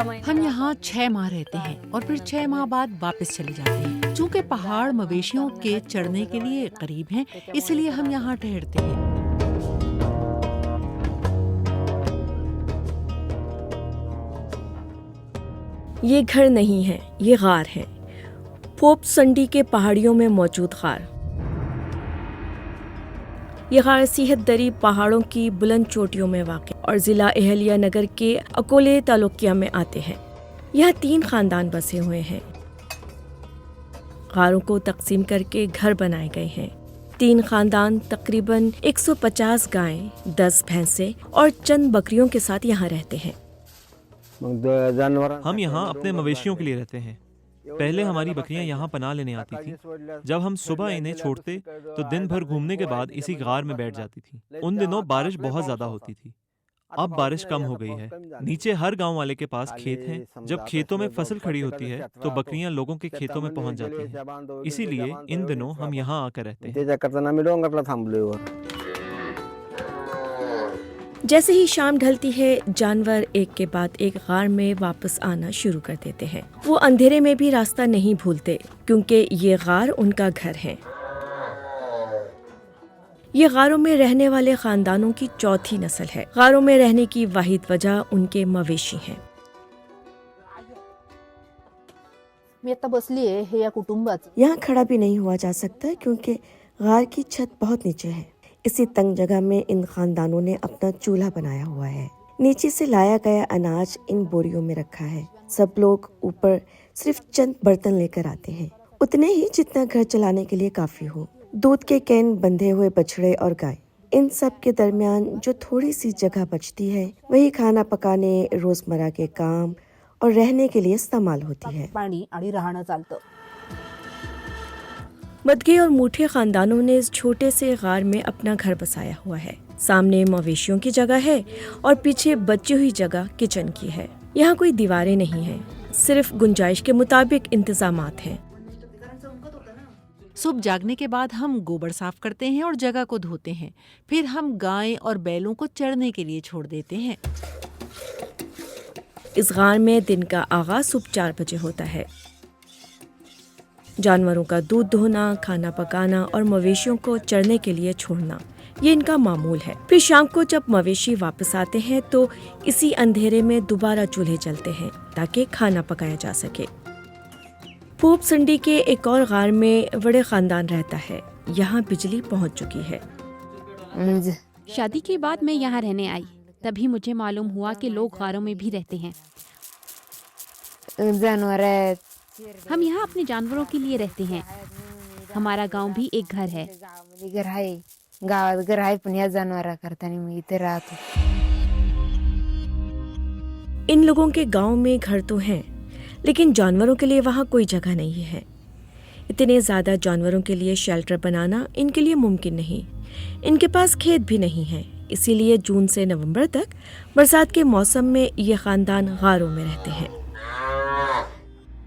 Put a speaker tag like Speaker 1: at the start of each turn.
Speaker 1: हम यहाँ 6 माह रहते हैं और फिर 6 माह बाद वापस चले जाते हैं। चूँकि पहाड़ मवेशियों के चढ़ने के लिए करीब हैं, इसलिए हम यहाँ ठहरते हैं।
Speaker 2: ये घर नहीं है, ये गार है। फोप संडी के पहाड़ियों में मौजूद गार। ये गार सिहत दरी पहाड़ों की बुलंद चोटियों में वाक़ और जिला एहलिया नगर के अकोले तालुकिया में आते हैं। यहाँ 3 खानदान बसे हुए हैं। गारों को तकसीम करके घर बनाए गए हैं। 3 खानदान तकरीबन 150 गायें, 10 भैंसे और चंद बकरियों के साथ यहाँ रहते हैं।
Speaker 3: हम यहाँ अपने मवेशियों के लिए रहते हैं। पहले हमारी बकरियां यहाँ पनाह लेने आती थी। जब हम सुबह इन्हें छोड़ते तो दिन भर घूमने के बाद इसी गार में बैठ जाती थी। उन दिनों बारिश बहुत ज्यादा होती थी। अब बारिश कम हो गई है। नीचे हर गांव वाले के पास खेत हैं। जब खेतों में फसल खड़ी होती है तो बकरियां लोगों के खेतों में पहुंच जाती हैं। इसीलिए इन दिनों हम यहाँ आकर रहते हैं।
Speaker 2: जैसे ही शाम ढलती है, जानवर एक के बाद एक गार में वापस आना शुरू कर देते हैं। वो अंधेरे में भी रास्ता नहीं भूलते क्योंकि ये गार उनका घर है। ये गारों में रहने वाले खानदानों की चौथी नस्ल है। गारों में रहने की वाहिद वजह उनके मवेशी हैं।
Speaker 4: यहाँ खड़ा भी नहीं हुआ जा सकता क्योंकि गार की छत बहुत नीचे है। इसी तंग जगह में इन खानदानों ने अपना चूल्हा बनाया हुआ है। नीचे से लाया गया अनाज इन बोरियों में रखा है। सब लोग ऊपर सिर्फ चंद बर्तन लेकर आते हैं, उतने ही जितना घर चलाने के लिए काफी हो। दूध के कैन, बंधे हुए बछड़े और गाय, इन सब के दरमियान जो थोड़ी सी जगह बचती है वही खाना पकाने, रोजमर्रा के काम और रहने के लिए इस्तेमाल होती है।
Speaker 2: मदगे और मूठे खानदानों ने इस छोटे से गार में अपना घर बसाया हुआ है। सामने मवेशियों की जगह है और पीछे बची हुई जगह किचन की है। यहाँ कोई दीवारें नहीं हैं, सिर्फ गुंजाइश के मुताबिक इंतजामात हैं।
Speaker 1: सुबह जागने के बाद हम गोबर साफ करते हैं और जगह को धोते हैं। फिर हम गाय और बैलों को चरने के लिए छोड़ देते हैं।
Speaker 2: इस गार में दिन का आगाज सुबह 4 बजे होता है। जानवरों का दूध धोना, खाना पकाना और मवेशियों को चरने के लिए छोड़ना, ये इनका मामूल है। फिर शाम को जब मवेशी वापस आते हैं तो इसी अंधेरे में दोबारा चूल्हे जलते हैं ताकि खाना पकाया जा सके। फोप संडी के एक और गार में बड़े खानदान रहता है। यहाँ बिजली पहुँच चुकी है।
Speaker 5: शादी के बाद मैं यहाँ रहने आई, तभी मुझे मालूम हुआ कि लोग गारों में भी रहते हैं। हम यहाँ अपने जानवरों के लिए रहते हैं। हमारा गांव भी एक घर है।
Speaker 2: इन लोगों के गांव में घर तो हैं, लेकिन जानवरों के लिए वहाँ कोई जगह नहीं है। इतने ज्यादा जानवरों के लिए शेल्टर बनाना इनके लिए मुमकिन नहीं। इनके पास खेत भी नहीं है, इसीलिए जून से नवंबर तक बरसात के मौसम में ये खानदान गारों में रहते हैं।